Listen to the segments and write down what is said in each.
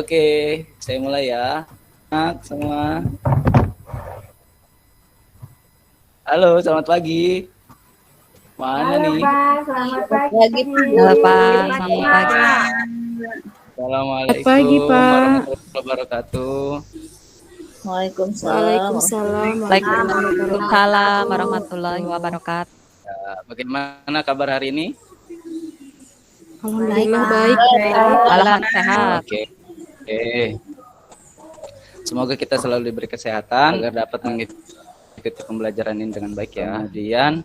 Oke, saya mulai ya. Semua. Halo, selamat pagi. Mana Halo nih? Pak, selamat pagi. Halo Pak, selamat pagi. Selamat pagi Assalamualaikum Pak. warahmatullahi wabarakatuh. Waalaikumsalam Waalaikumsalam warahmatullahi wabarakatuh. Bagaimana kabar hari ini? Alhamdulillah baik. Alhamdulillah sehat. Oke. Semoga kita selalu diberi kesehatan agar dapat mengikuti pembelajaran ini dengan baik ya. Kemudian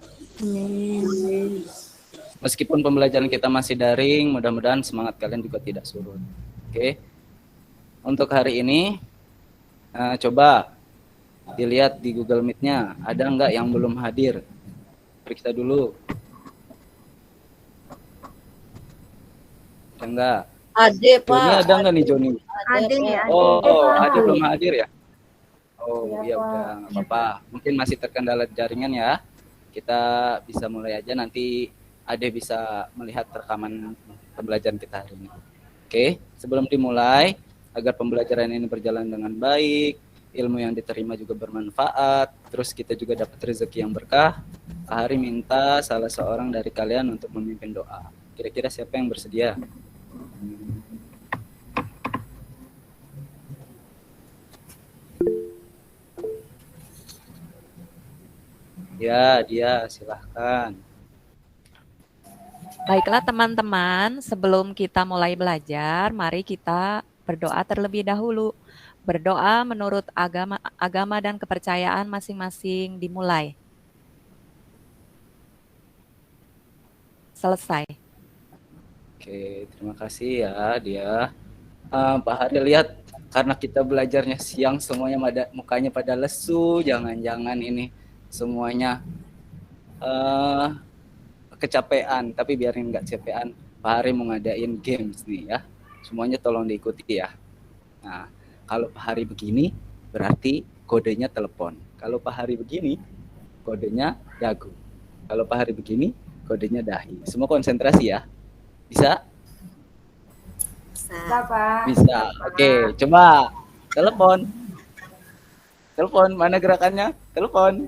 meskipun pembelajaran kita masih daring, mudah-mudahan semangat kalian juga tidak surut. Oke. Untuk hari ini, coba dilihat di Google Meet-nya, ada nggak yang belum hadir? Periksa dulu. Ada nggak? Ade Pak. Joni ada nggak nih Joni? Ade ya. Ade belum hadir ya? Oh ya udah, nggak apa-apa. Mungkin masih terkendala jaringan ya. Kita bisa mulai aja, nanti Ade bisa melihat rekaman pembelajaran kita hari ini. Oke, sebelum dimulai, agar pembelajaran ini berjalan dengan baik, ilmu yang diterima juga bermanfaat, terus kita juga dapat rezeki yang berkah, Pak Hari minta salah seorang dari kalian untuk memimpin doa. Kira-kira siapa yang bersedia? Ya, dia silahkan. Baiklah teman-teman, sebelum kita mulai belajar, mari kita berdoa terlebih dahulu. Berdoa menurut agama dan kepercayaan masing-masing dimulai. Selesai. Oke, terima kasih ya dia. Pak Hari lihat, karena kita belajarnya siang semuanya mukanya pada lesu, jangan-jangan ini semuanya kecapean, tapi biarin nggak kecapean, Pak Hari mau ngadain games nih ya, semuanya tolong diikuti ya. Nah, kalau Pak Hari begini berarti kodenya telepon, kalau Pak Hari begini kodenya dagu, kalau Pak Hari begini kodenya dahi. Semua konsentrasi ya, bisa? Bisa Pak. Bisa. Oke, coba telepon mana gerakannya? Telepon.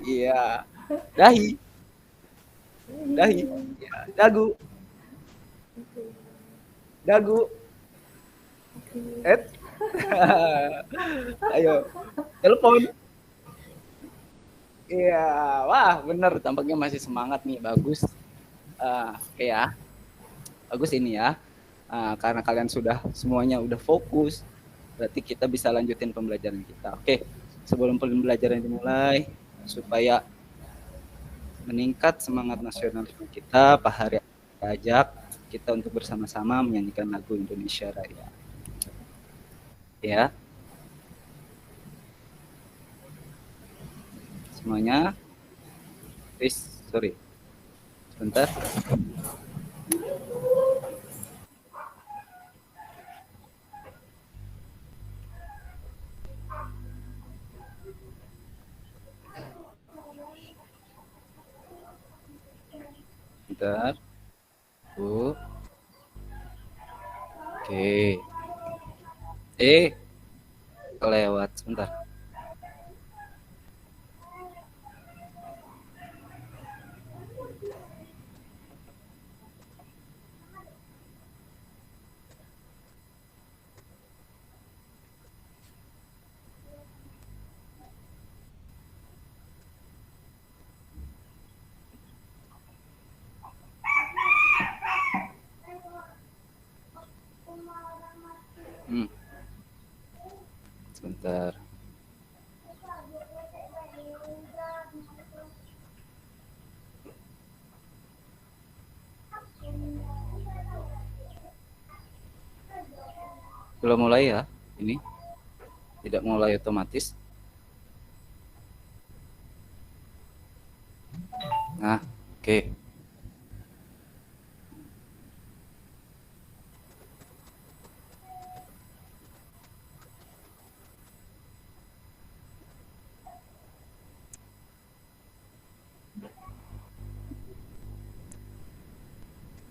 Iya. Dahi. Ya. Dagu. Ayo, telepon. Iya, wah bener, tampaknya masih semangat nih, bagus. Oke ya, bagus ini ya. Karena kalian semuanya udah fokus, berarti kita bisa lanjutin pembelajaran kita. Oke, sebelum pembelajaran dimulai, supaya meningkat semangat nasionalisme kita, Pak Hari ajak kita untuk bersama-sama menyanyikan lagu Indonesia Raya. Ya, semuanya. Sorry, sebentar. Bentar. Bu. Oke. Kelewat sebentar. Sebentar. Belum mulai ya, ini tidak mulai otomatis. Nah, oke.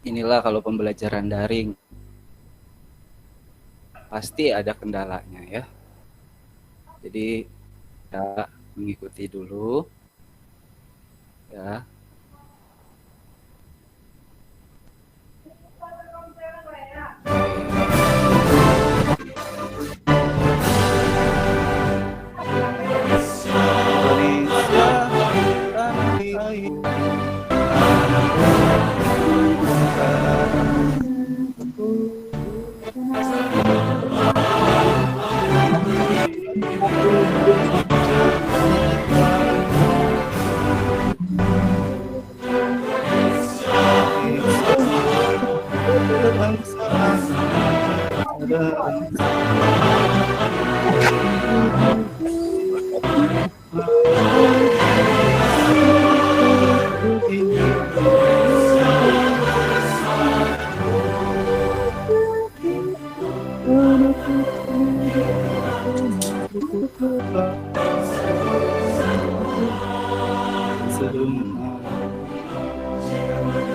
Inilah kalau pembelajaran daring. pasti ada kendalanya ya. Jadi kita mengikuti dulu ya. Indonesia tanah airku, kebangsaan ada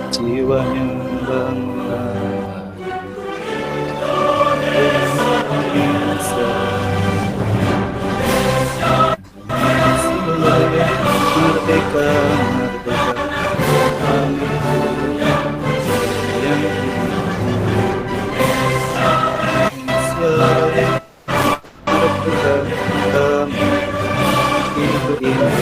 jiwanya bangga Indonesia merdeka merdeka yang Indonesia merdeka itu Indonesia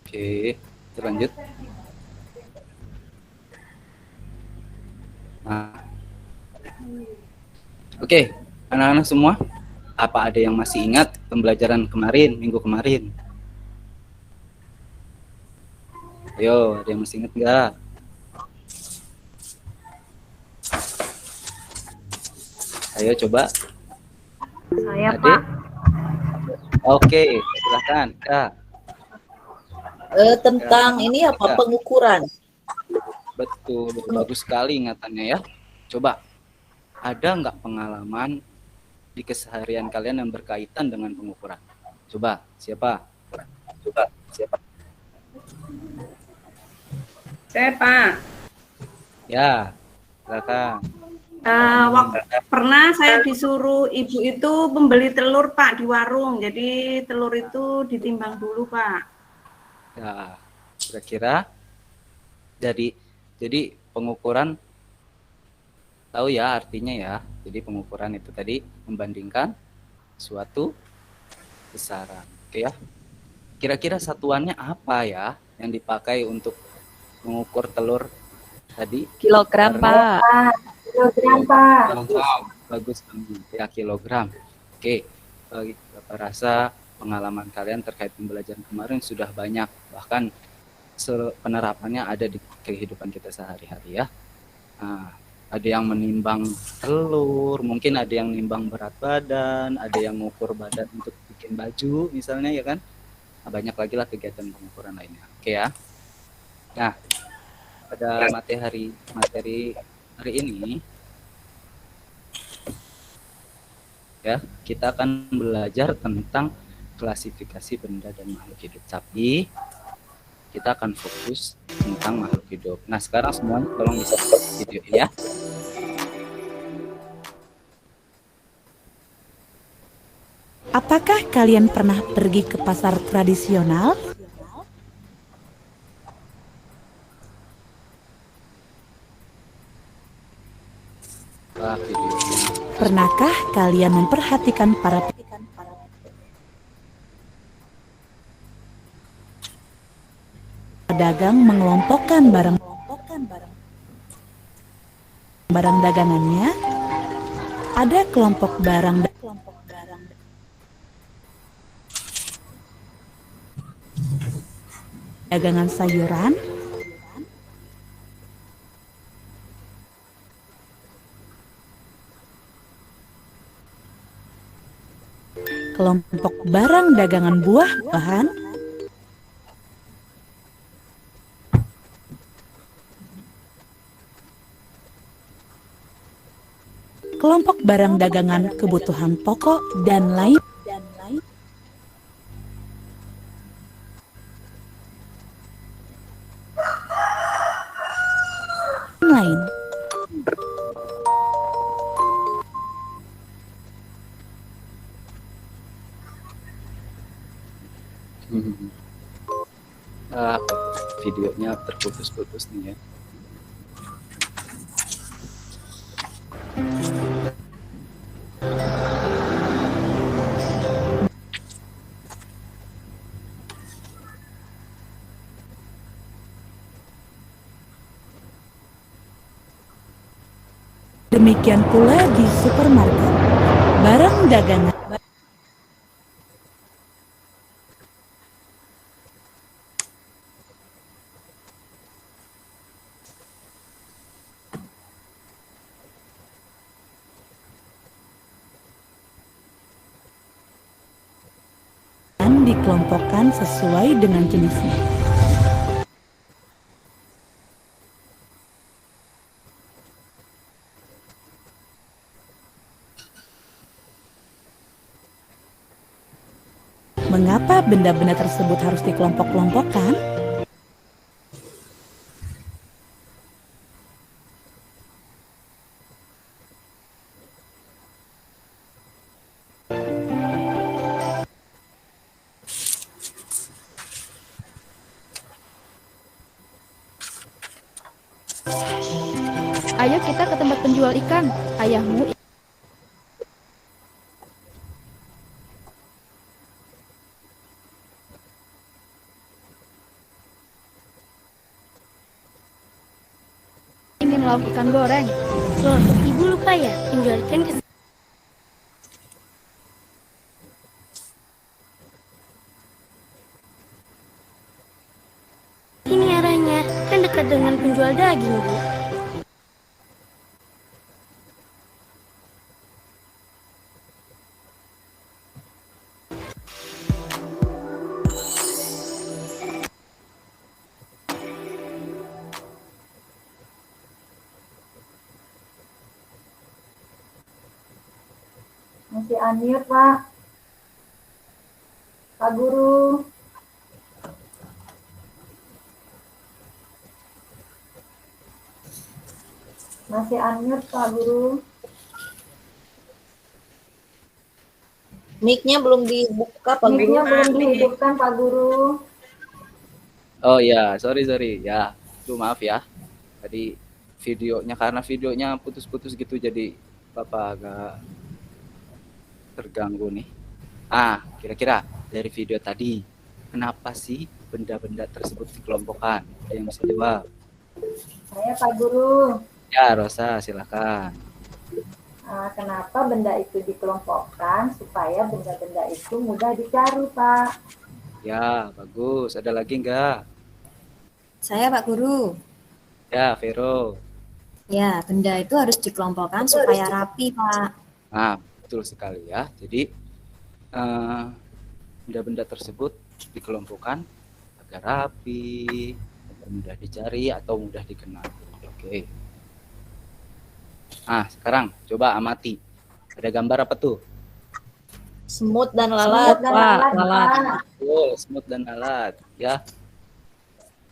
Oke, lanjut. Nah, oke, anak-anak semua, apa ada yang masih ingat pembelajaran kemarin, minggu kemarin? Ayo, ada yang masih ingat nggak? Ayo coba. Saya, Adik? Pak. Oke, silakan, Kak. Tentang ini apa, Ya. pengukuran. Betul, bagus sekali ingatannya ya. Coba, ada nggak pengalaman di keseharian kalian yang berkaitan dengan pengukuran? Coba, siapa? Coba, siapa? Saya, Pak. Ya, silakan. Pernah saya disuruh ibu itu membeli telur, Pak, di warung. Jadi telur itu ditimbang dulu, Pak. Ya, kira-kira jadi pengukuran tahu ya artinya ya. Jadi pengukuran itu tadi membandingkan suatu besaran. Oke ya. Kira-kira satuannya apa ya yang dipakai untuk mengukur telur tadi? Kilogram, Pak. Kilogram, Pak. Bagus ya, kilogram. Oke, Bapak rasa pengalaman kalian terkait pembelajaran kemarin sudah banyak, bahkan penerapannya ada di kehidupan kita sehari-hari ya. Nah, ada yang menimbang telur, mungkin ada yang nimbang berat badan, ada yang mengukur badan untuk bikin baju misalnya ya kan. Nah, banyak lagi lah kegiatan pengukuran lainnya. Oke ya. Nah, pada materi hari ini ya, kita akan belajar tentang klasifikasi benda dan makhluk hidup. Tapi kita akan fokus tentang makhluk hidup. Nah, sekarang semuanya tolong bisa stop video ya. Apakah kalian pernah pergi ke pasar tradisional? Pernahkah kalian memperhatikan para pedagang mengelompokkan barang dagangannya? Ada kelompok barang dagangan sayuran, kelompok barang dagangan buah-buahan, kelompok barang dagangan kebutuhan pokok, dan lain. Lain. Videonya terputus-putus nih ya. Demikian pula di supermarket. Barang dagangan dikelompokkan sesuai dengan jenisnya. Mengapa benda-benda tersebut harus dikelompok-kelompokkan? Ayo kita ke tempat penjual ikan. Ayahmu ingin lauk ikan goreng. Loh, ibu lupa ya, penjual ikan ke sini arahnya, kan dekat dengan penjual daging, Bu. Masih unmute, Pak. Pak Guru. Masih unmute, Pak Guru. Mic-nya belum dibuka, Pak Guru. Mic-nya belum dihidupkan, Pak Guru. Oh ya, sorry ya. Tuh maaf ya. Tadi karena videonya putus-putus gitu, jadi Bapak agak terganggu nih. Kira-kira dari video tadi, kenapa sih benda-benda tersebut dikelompokkan? Ada yang bisa jawab? Saya Pak Guru. Ya, Rosa, silakan. Kenapa benda itu dikelompokkan supaya benda-benda itu mudah dicari, Pak? Ya, bagus. Ada lagi enggak? Saya Pak Guru. Ya, Vero. Ya, benda itu harus dikelompokkan supaya rapi, Pak. Betul sekali ya. Jadi benda-benda tersebut dikelompokkan agar rapi, agar mudah dicari atau mudah dikenal. Oke. Sekarang coba amati. Ada gambar apa tuh? Semut dan lalat. Lalat. Oh, semut dan lalat. Ya.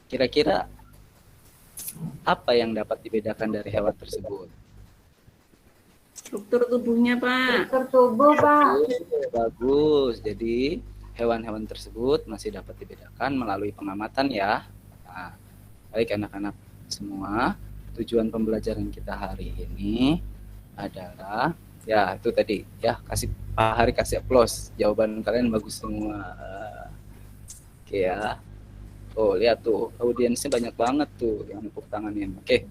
Kira-kira apa yang dapat dibedakan dari hewan tersebut? Struktur tubuhnya, Pak. Struktur tubuh, Pak. Bagus. Jadi hewan-hewan tersebut masih dapat dibedakan melalui pengamatan ya. Baik anak-anak semua, tujuan pembelajaran kita hari ini adalah ya itu tadi ya, Pak Hari kasih applause. Jawaban kalian bagus semua. Oke ya. Oh, lihat tuh, audiensnya banyak banget tuh yang tepuk tanganin. Oke.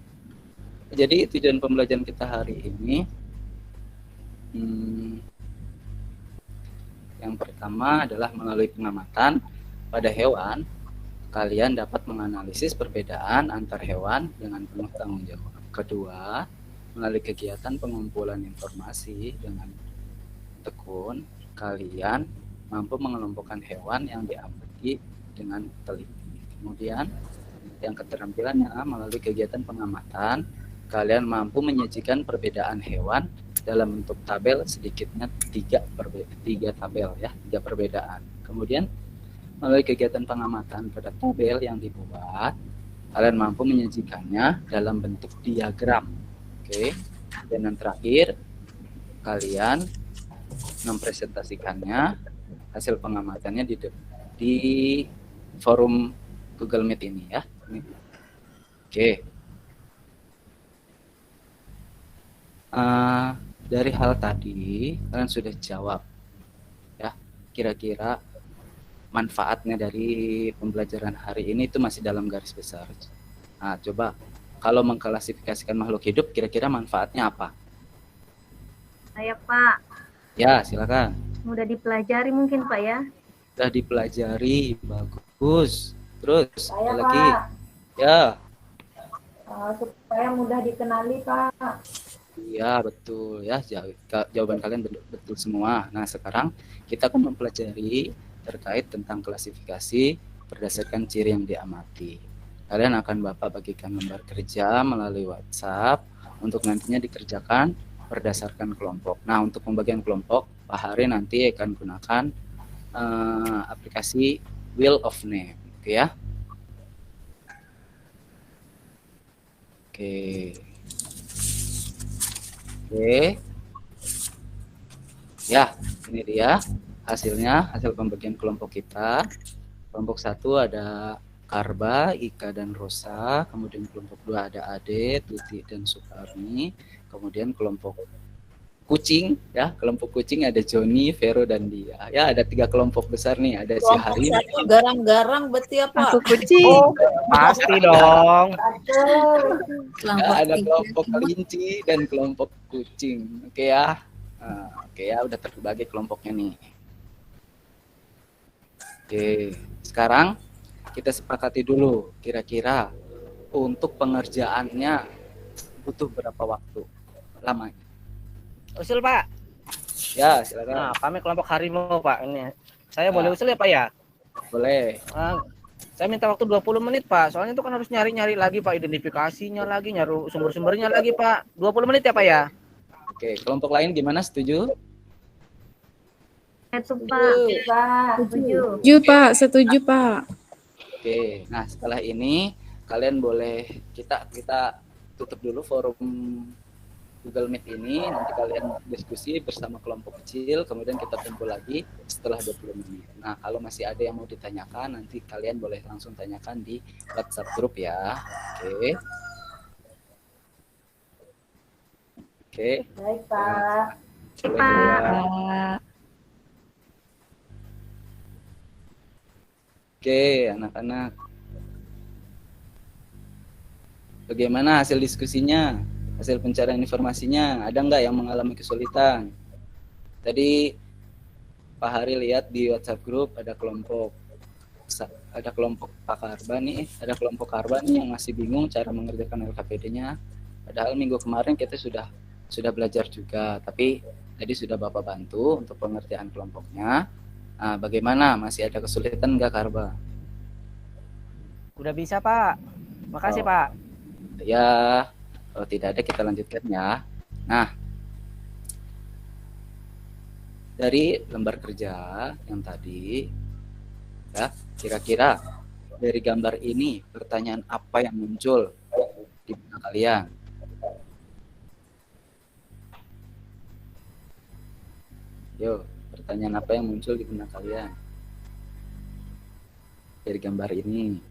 Jadi tujuan pembelajaran kita hari ini yang pertama adalah melalui pengamatan pada hewan, kalian dapat menganalisis perbedaan antar hewan dengan penuh tanggung jawab. Kedua, melalui kegiatan pengumpulan informasi dengan tekun, kalian mampu mengelompokkan hewan yang diamati dengan teliti. Kemudian yang keterampilannya melalui kegiatan pengamatan, kalian mampu menyajikan perbedaan hewan dalam bentuk tabel, sedikitnya tiga tabel ya, 3 perbedaan. Kemudian melalui kegiatan pengamatan pada tabel yang dibuat, kalian mampu menyajikannya dalam bentuk diagram. Oke. Dan yang terakhir, kalian mempresentasikannya hasil pengamatannya di forum Google Meet ini ya. Oke. Dari hal tadi kalian sudah jawab ya, kira-kira manfaatnya dari pembelajaran hari ini itu masih dalam garis besar. Nah, coba kalau mengklasifikasikan makhluk hidup, kira-kira manfaatnya apa? Saya Pak, Ya, silakan. mudah dipelajari mungkin Pak ya. Sudah dipelajari, bagus. Terus Saya ada lagi? Pak, Ya, supaya mudah dikenali Pak. iya betul ya. Jawaban kalian betul semua. Nah, sekarang kita akan mempelajari terkait tentang klasifikasi berdasarkan ciri yang diamati. Kalian akan Bapak bagikan lembar kerja melalui WhatsApp untuk nantinya dikerjakan berdasarkan kelompok. Nah, untuk pembagian kelompok, Pak Hari nanti akan gunakan aplikasi Wheel of Name, oke ya? Oke. Oke. Ya, ini dia hasilnya, hasil pembagian kelompok kita. Kelompok 1 ada Karba, Ika, dan Rosa. Kemudian kelompok 2 ada Ade, Tuti, dan Sukarni. Kemudian kelompok kucing, ya, kelompok kucing ada Joni, Vero, dan Dia. Ya, ada 3 kelompok besar nih. Ada si Kelompok Hari. satu garang-garang berarti apa? Aku kucing. Pasti dong. Ya, ada kelompok kelinci dan kelompok kucing. Oke ya. Nah, oke ya, udah terbagi kelompoknya nih. Oke, sekarang kita sepakati dulu kira-kira untuk pengerjaannya butuh berapa waktu lamanya. Usul Pak. Ya, silakan. Nah, kami kelompok harimau Pak. Ini saya boleh usul ya Pak ya? Boleh. Saya minta waktu 20 menit Pak. Soalnya itu kan harus nyari-nyari lagi Pak, identifikasinya lagi, nyari sumber-sumbernya lagi Pak. 20 menit ya Pak ya? Oke, kelompok lain gimana? Setuju? Itu Pak, setuju. Setuju Pak, setuju Pak. Oke, nah setelah ini kalian boleh kita tutup dulu forum Google Meet ini, nanti kalian diskusi bersama kelompok kecil, kemudian kita kumpul lagi setelah 20 menit. Nah, kalau masih ada yang mau ditanyakan, nanti kalian boleh langsung tanyakan di WhatsApp grup ya. Oke. Oke. Baik Pak. Pak. Oke, anak-anak. Bagaimana hasil diskusinya? Hasil pencarian informasinya, ada nggak yang mengalami kesulitan? Tadi Pak Hari lihat di WhatsApp grup ada kelompok Pak Karba nih, ada kelompok Karba nih yang masih bingung cara mengerjakan LKPD-nya. Padahal minggu kemarin kita sudah belajar juga, tapi tadi sudah Bapak bantu untuk pengerjaan kelompoknya. Nah, bagaimana? Masih ada kesulitan nggak Karba? Udah bisa Pak. Makasih Pak. Ya. Kalau tidak ada kita lanjutkan ya. Nah, dari lembar kerja yang tadi, ya, kira-kira dari gambar ini pertanyaan apa yang muncul di benak kalian? Yo, pertanyaan apa yang muncul di benak kalian dari gambar ini?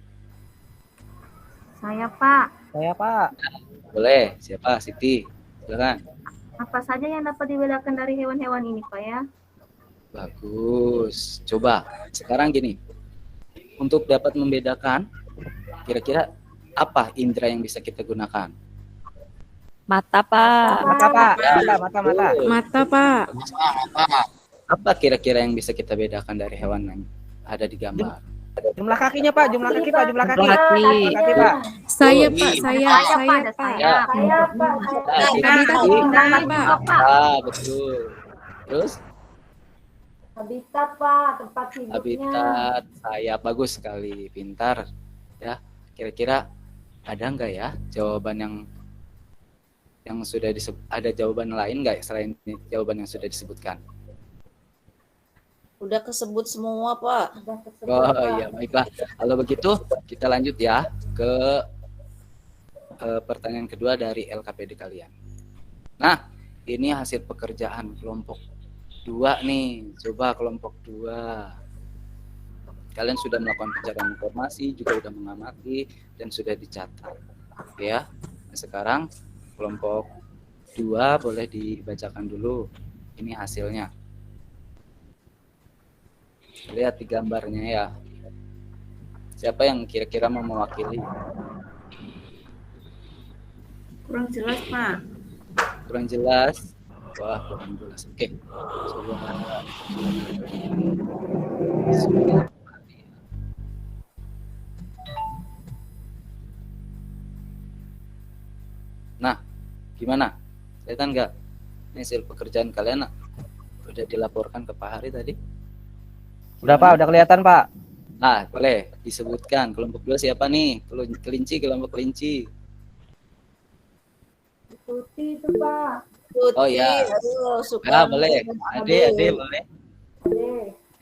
Saya Pak. Saya Pak. Boleh, siapa? Siti, silakan. Apa saja yang dapat dibedakan dari hewan-hewan ini Pak ya? Bagus. Coba sekarang gini, untuk dapat membedakan, kira-kira apa indera yang bisa kita gunakan? Mata, Pak. Mata Pak. Mata. Mata Pak. Apa kira-kira yang bisa kita bedakan dari hewan yang ada di gambar? Jumlah kakinya Pak, jumlah kaki Pak, jumlah kaki. Jumlah kaki. Kaki Pak. Saya Pak, saya Pak. Ya. Tadi Pak. Ah, betul. Terus Habitat, Pak, tempat hidupnya. Habitat, sayap, bagus sekali, pintar. Ya, kira-kira ada nggak ya jawaban yang sudah disebut? Ada jawaban lain nggak selain jawaban yang sudah disebutkan? Udah kesebut semua, Pak. Udah tersebut, Oh Pak. iya, baiklah. Kalau begitu kita lanjut ya ke pertanyaan kedua dari LKPD kalian. Nah, ini hasil pekerjaan kelompok 2 nih. Coba kelompok 2. Kalian sudah melakukan pencarian informasi, juga sudah mengamati dan sudah dicatat. Oke ya. Nah, sekarang kelompok 2 boleh dibacakan dulu. Ini hasilnya. Lihat di gambarnya ya. Siapa yang kira-kira mau mewakili? Kurang jelas, Pak. Kurang jelas. Wah, kurang jelas. Oke. Nah, gimana? Kelihatan nggak? Ini hasil pekerjaan kalian udah dilaporkan ke Pak Hari tadi? Udah Pak, udah kelihatan Pak. Nah, boleh disebutkan kelompok 2 siapa nih? Kelinci, kelompok kelinci. Tuti itu, Pak. Tuti, Oh ya. aduh, suka. Ya, boleh. Ade boleh.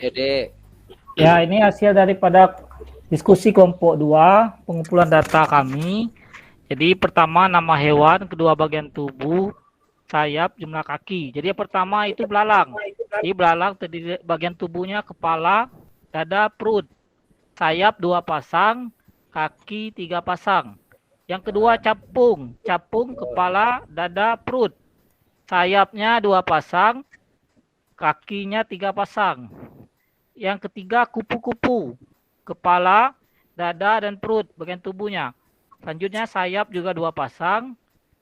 Ade. Ya, ini hasil daripada diskusi kelompok 2, pengumpulan data kami. Jadi pertama nama hewan, kedua bagian tubuh, sayap, jumlah kaki. Jadi yang pertama itu belalang. Jadi belalang terdiri bagian tubuhnya kepala, dada, perut. Sayap 2 pasang, kaki 3 pasang. Yang kedua capung. Capung kepala, dada, perut. Sayapnya 2 pasang, kakinya 3 pasang. Yang ketiga kupu-kupu. Kepala, dada, dan perut bagian tubuhnya. Selanjutnya sayap juga 2 pasang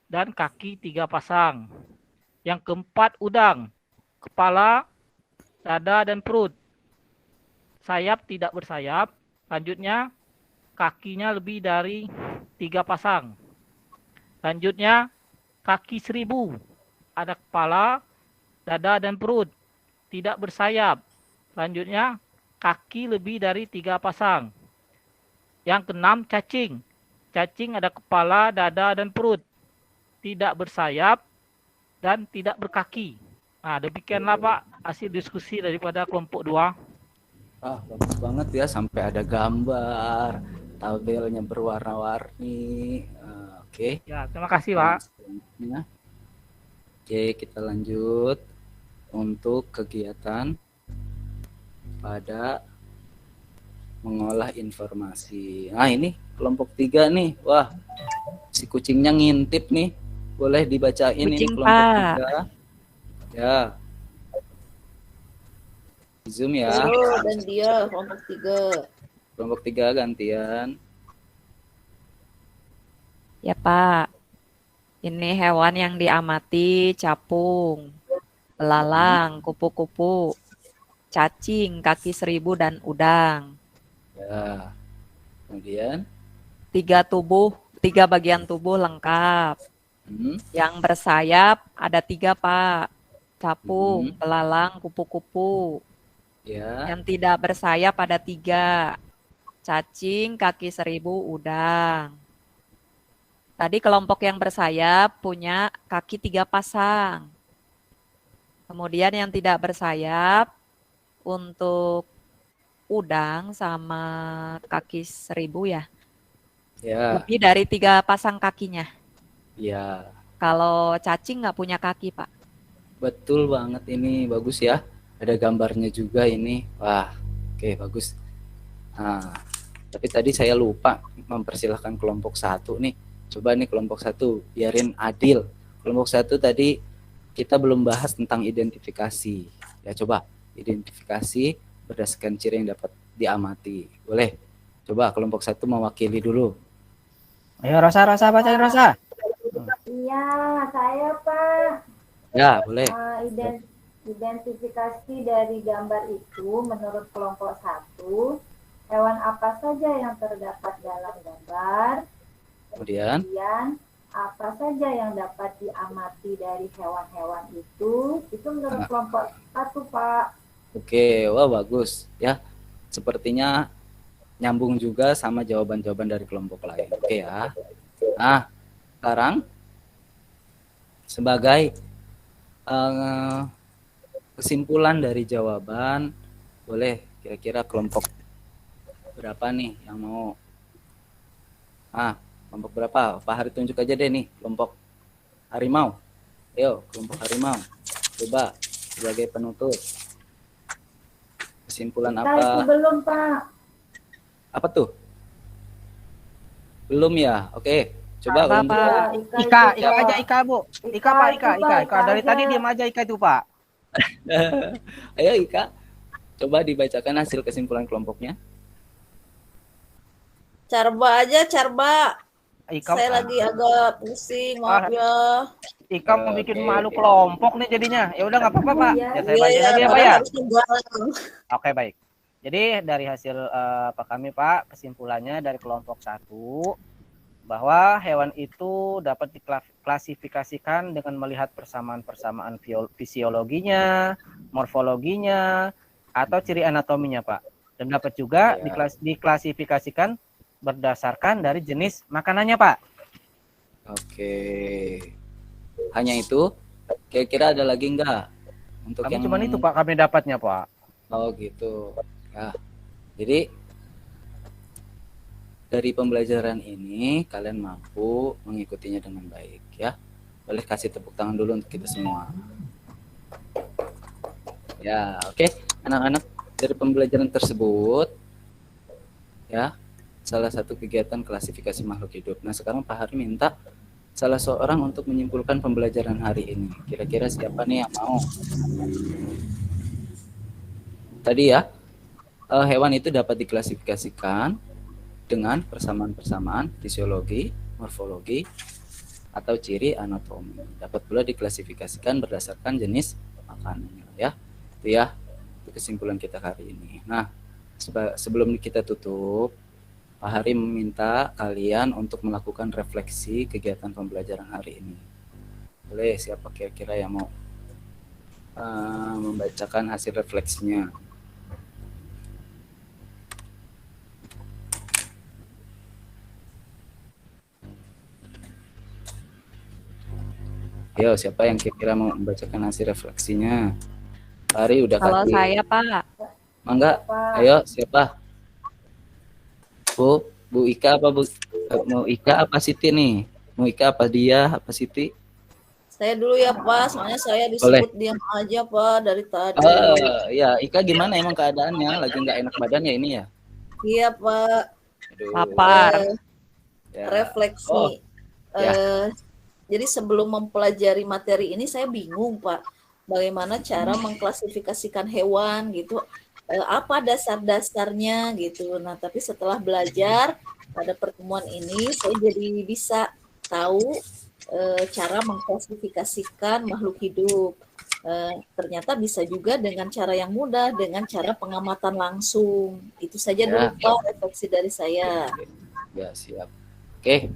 dan kaki 3 pasang. Yang keempat udang. Kepala, dada, dan perut. Sayap tidak bersayap. Selanjutnya kakinya lebih dari 3 pasang. Selanjutnya kaki 1000. Ada kepala, dada, dan perut. Tidak bersayap. Selanjutnya kaki lebih dari 3 pasang. Yang keenam cacing. Cacing ada kepala, dada, dan perut. Tidak bersayap dan tidak berkaki. Nah, demikianlah Pak hasil diskusi daripada kelompok 2. Bagus banget ya, sampai ada gambar, tabelnya berwarna-warni. Oke. Ya, terima kasih Pak. Oke, kita lanjut untuk kegiatan pada mengolah informasi. Nah, ini kelompok 3 nih. Wah, si kucingnya ngintip nih. Boleh dibacain Kucing, ini kelompok Pak. 3. Ya. Zoom ya. Dan dia kelompok 3. Kelompok 3 gantian. Ya Pak. Ini hewan yang diamati capung, belalang, kupu-kupu, cacing, kaki 1000, dan udang. Ya. Kemudian 3 bagian tubuh lengkap. Yang bersayap ada 3 Pak. Capung, belalang, kupu-kupu. ya. Yang tidak bersayap ada 3. Cacing, kaki 1000, udang. Tadi kelompok yang bersayap punya kaki 3 pasang. Kemudian yang tidak bersayap untuk udang sama kaki 1000 ya. Ya. Lebih dari 3 pasang kakinya. Ya. Kalau cacing nggak punya kaki, Pak. Betul banget, ini bagus ya. Ada gambarnya juga ini. Wah, oke, bagus. Nah, tapi tadi saya lupa mempersilahkan kelompok 1 nih. Coba nih kelompok 1, biarin adil. Kelompok 1 tadi kita belum bahas tentang identifikasi. Ya, coba identifikasi berdasarkan ciri yang dapat diamati. Boleh? Coba kelompok 1 mewakili dulu. Ayo Rosa, bacain Rosa. Iya, saya Pak. Ya, boleh. Identifikasi dari gambar itu menurut kelompok 1, hewan apa saja yang terdapat dalam gambar. Kemudian Apa saja yang dapat diamati dari hewan-hewan itu menurut kelompok 1 Pak. Oke, wah bagus ya. Sepertinya nyambung juga sama jawaban-jawaban dari kelompok lain. Oke ya. Nah, sekarang sebagai kesimpulan dari jawaban, boleh kira-kira kelompok berapa nih yang mau? Kelompok berapa? Pak Hari tunjuk aja deh nih, kelompok harimau. Ayo, kelompok harimau. Coba sebagai penutup. Kesimpulan Kita apa? itu belum, Pak. Apa tuh? Belum ya? Oke. Coba Apa, untuk Pak? Ika aja Ika, Bu. Ika Pak, Ika. Dari tadi diam aja Ika itu, Pak. Ayo Ika, coba dibacakan hasil kesimpulan kelompoknya. Carba aja, Carba. Ika, Saya lagi agak pusing, maaf ya. Ika mau bikin malu kelompok nih jadinya. Ya udah nggak apa-apa, Pak. Ya saya bacain lagi ya, Pak padahal ya. harus tungguan. Oke, baik. Jadi dari hasil Pak kami, Pak, kesimpulannya dari kelompok 1 bahwa hewan itu dapat diklasifikasikan dengan melihat persamaan-persamaan fisiologinya, morfologinya, atau ciri anatominya, Pak. Dan dapat juga diklasifikasikan berdasarkan dari jenis makanannya, Pak. Oke. Hanya itu? Kira-kira ada lagi enggak? Untuk Kami yang cuma itu, Pak, kami dapatnya, Pak. Oh gitu. Ya. Jadi dari pembelajaran ini kalian mampu mengikutinya dengan baik ya. Boleh kasih tepuk tangan dulu untuk kita semua. Ya, oke. Anak-anak, dari pembelajaran tersebut ya, salah satu kegiatan klasifikasi makhluk hidup. Nah, sekarang Pak Hari minta salah seorang untuk menyimpulkan pembelajaran hari ini. Kira-kira siapa nih yang mau? Tadi ya, hewan itu dapat diklasifikasikan dengan persamaan-persamaan fisiologi, morfologi, atau ciri anatomi. Dapat pula diklasifikasikan berdasarkan jenis makanannya ya. Itu ya, itu kesimpulan kita hari ini. Nah, sebelum kita tutup, Pak Hari meminta kalian untuk melakukan refleksi kegiatan pembelajaran hari ini. Boleh, siapa kira-kira yang mau membacakan hasil refleksinya? Yo, siapa yang kira-kira mau membacakan hasil refleksinya? Pak Hari udah Kalau kasih. saya, Pak. Mangga, ayo siapa? Bu Ika apa mau Ika apa Siti nih? Mau Ika apa dia apa Siti? Saya dulu ya, Pak. Soalnya saya disebut diam aja, Pak, dari tadi. Ya, Ika gimana emang keadaannya? Lagi nggak enak badan ya ini ya? Iya, Pak. Aduh. Lapar. Refleksi. Jadi sebelum mempelajari materi ini saya bingung, Pak. Bagaimana cara mengklasifikasikan hewan gitu. Apa dasar-dasarnya gitu. Nah, tapi setelah belajar pada pertemuan ini saya jadi bisa tahu cara mengklasifikasikan makhluk hidup. Ternyata bisa juga dengan cara yang mudah, dengan cara pengamatan langsung. Itu saja dulu, Pak, refleksi dari saya. Ya, siap. Oke.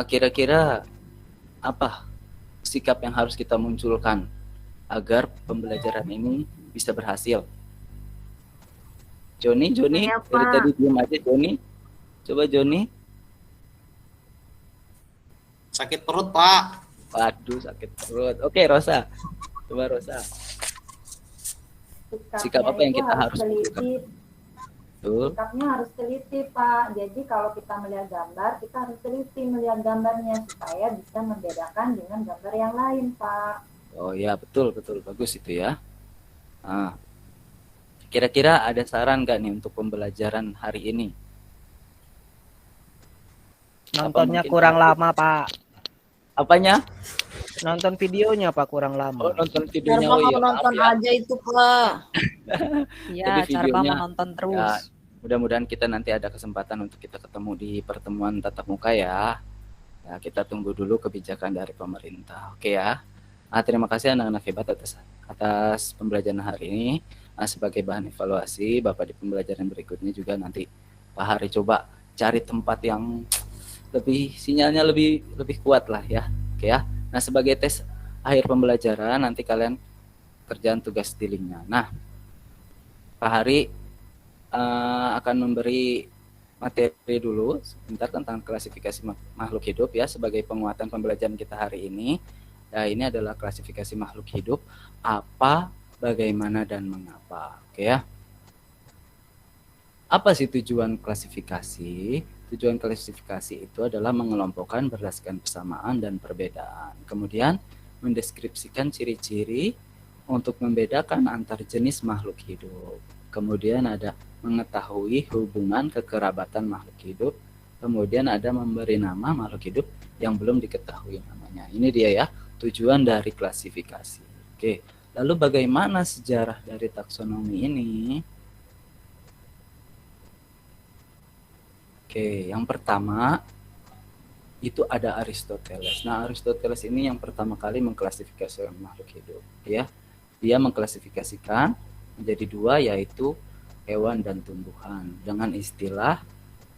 Kira-kira apa sikap yang harus kita munculkan agar pembelajaran ini bisa berhasil? Joni, dari tadi diam aja Joni. Coba Joni. Sakit perut, Pak. Waduh, sakit perut. Oke, Rosa. Coba Rosa. Sikap apa yang kita harus munculkan? Sikapnya harus teliti, Pak. Jadi kalau kita melihat gambar, kita harus teliti melihat gambarnya supaya bisa membedakan dengan gambar yang lain, Pak. Oh ya, betul. Bagus itu ya. Kira-kira ada saran nggak nih untuk pembelajaran hari ini? Nontonnya kurang lama, Pak. Apanya? Nonton videonya, Pak, kurang lama. Oh, nonton videonya. Carba mau nonton aja itu, Pak. Iya, Carba mau nonton terus. Ya, mudah-mudahan kita nanti ada kesempatan untuk kita ketemu di pertemuan tatap muka ya. Ya, kita tunggu dulu kebijakan dari pemerintah. Oke ya. Terima kasih anak-anak hebat atas pembelajaran hari ini. Sebagai bahan evaluasi, Bapak di pembelajaran berikutnya juga nanti Pak Hari coba cari tempat yang sinyalnya lebih kuat lah ya. Oke ya. Nah, sebagai tes akhir pembelajaran nanti kalian pekerjaan tugas dealingnya. Nah, Pak Hari akan memberi materi dulu sebentar tentang klasifikasi makhluk hidup ya, sebagai penguatan pembelajaran kita hari ini. Ya, ini adalah klasifikasi makhluk hidup, apa, bagaimana, dan mengapa. Oke ya. Apa sih tujuan klasifikasi? Tujuan klasifikasi itu adalah mengelompokkan berdasarkan persamaan dan perbedaan. Kemudian mendeskripsikan ciri-ciri untuk membedakan antar jenis makhluk hidup. Kemudian ada mengetahui hubungan kekerabatan makhluk hidup. Kemudian ada memberi nama makhluk hidup yang belum diketahui namanya. Ini dia ya, tujuan dari klasifikasi. Oke, lalu bagaimana sejarah dari taksonomi ini? Oke, yang pertama itu ada Aristoteles. Nah, Aristoteles ini yang pertama kali mengklasifikasikan makhluk hidup, ya. Dia mengklasifikasikan menjadi dua, yaitu hewan dan tumbuhan dengan istilah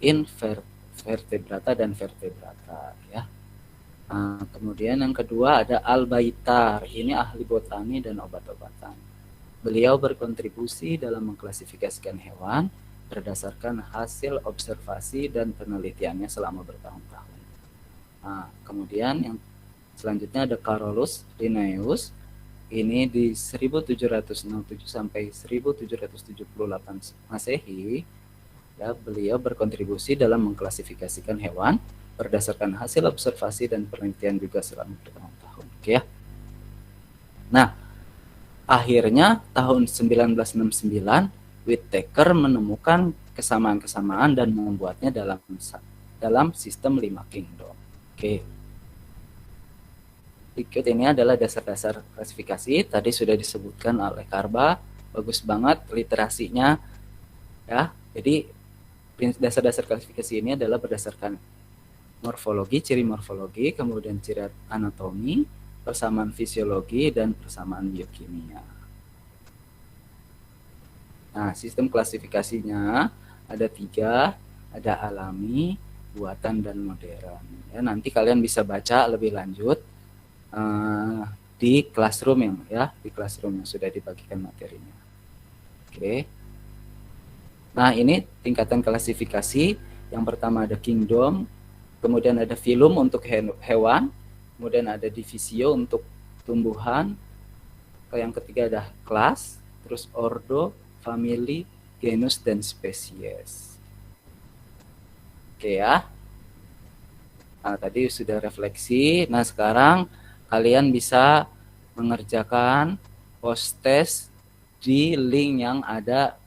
invertebrata dan vertebrata, ya. Nah, kemudian yang kedua ada Al-Baitar. Ini ahli botani dan obat-obatan. Beliau berkontribusi dalam mengklasifikasikan hewan berdasarkan hasil observasi dan penelitiannya selama bertahun-tahun. Nah, kemudian yang selanjutnya ada Carolus Linnaeus. Ini di 1767 sampai 1778 Masehi. Ya, beliau berkontribusi dalam mengklasifikasikan hewan berdasarkan hasil observasi dan penelitian juga selama bertahun-tahun. Oke ya. Nah, akhirnya tahun 1969 Whittaker menemukan kesamaan-kesamaan dan membuatnya dalam sistem 5 kingdom. Oke. Berikut ini adalah dasar-dasar klasifikasi. Tadi sudah disebutkan oleh Karba. Bagus banget literasinya. Ya. Jadi dasar-dasar klasifikasi ini adalah berdasarkan morfologi, ciri morfologi, kemudian ciri anatomi, persamaan fisiologi, dan persamaan biokimia. Nah, sistem klasifikasinya ada 3, ada alami, buatan, dan modern. Ya, nanti kalian bisa baca lebih lanjut di classroom yang sudah dibagikan materinya. Oke. Nah, ini tingkatan klasifikasi. Yang pertama ada kingdom, kemudian ada phylum untuk hewan, kemudian ada divisio untuk tumbuhan, yang ketiga ada kelas, terus ordo, family, genus, dan spesies. Oke ya. Nah, tadi sudah refleksi. Nah, sekarang kalian bisa mengerjakan post test di link yang ada,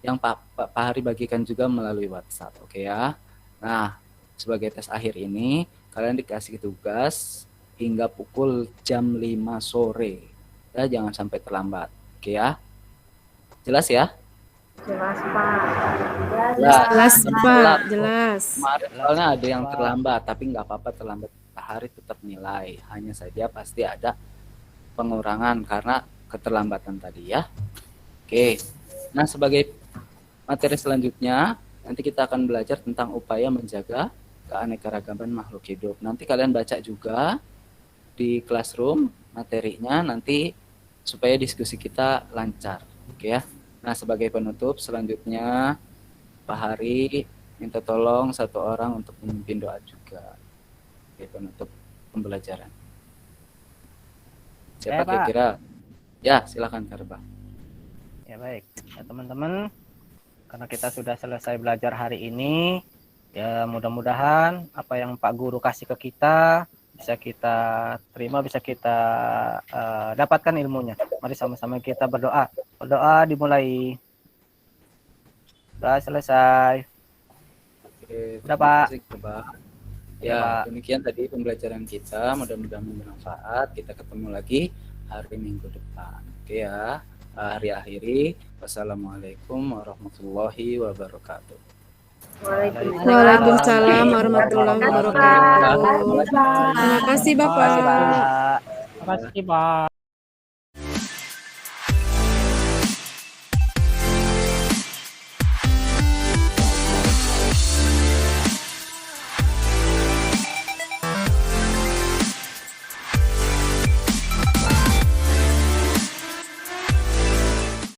yang Pak Hari bagikan juga melalui WhatsApp. Oke ya. Nah, sebagai tes akhir ini, kalian dikasih tugas hingga pukul jam 5 sore. Ya, jangan sampai terlambat. Oke ya. Jelas ya? Jelas, Pak. Jelas, Pak. Jelas. Kemarin soalnya ada yang terlambat, tapi nggak apa-apa terlambat. Pak Hari tetap nilai. Hanya saja pasti ada pengurangan karena keterlambatan tadi ya. Oke. Nah, sebagai materi selanjutnya, nanti kita akan belajar tentang upaya menjaga keanekaragaman makhluk hidup. Nanti kalian baca juga di classroom materinya nanti supaya diskusi kita lancar. Oke ya. Nah, sebagai penutup selanjutnya Pak Hari minta tolong satu orang untuk memimpin doa juga. Oke, penutup pembelajaran. Siapa kira-kira? Ya, silakan Karba. Ya baik. Ya, teman-teman, karena kita sudah selesai belajar hari ini, ya mudah-mudahan apa yang Pak Guru kasih ke kita bisa kita terima, bisa kita dapatkan ilmunya. Mari sama-sama kita berdoa. Berdoa dimulai. Sudah selesai. Oke, sudah Pak. Ya, Pak. Demikian tadi pembelajaran kita. Mudah-mudahan bermanfaat. Kita ketemu lagi hari Minggu depan. Oke ya. Hari akhiri. Wassalamualaikum warahmatullahi wabarakatuh. Waalaikumsalam warahmatullahi wabarakatuh. Terima kasih Bapak. Terima kasih Pak.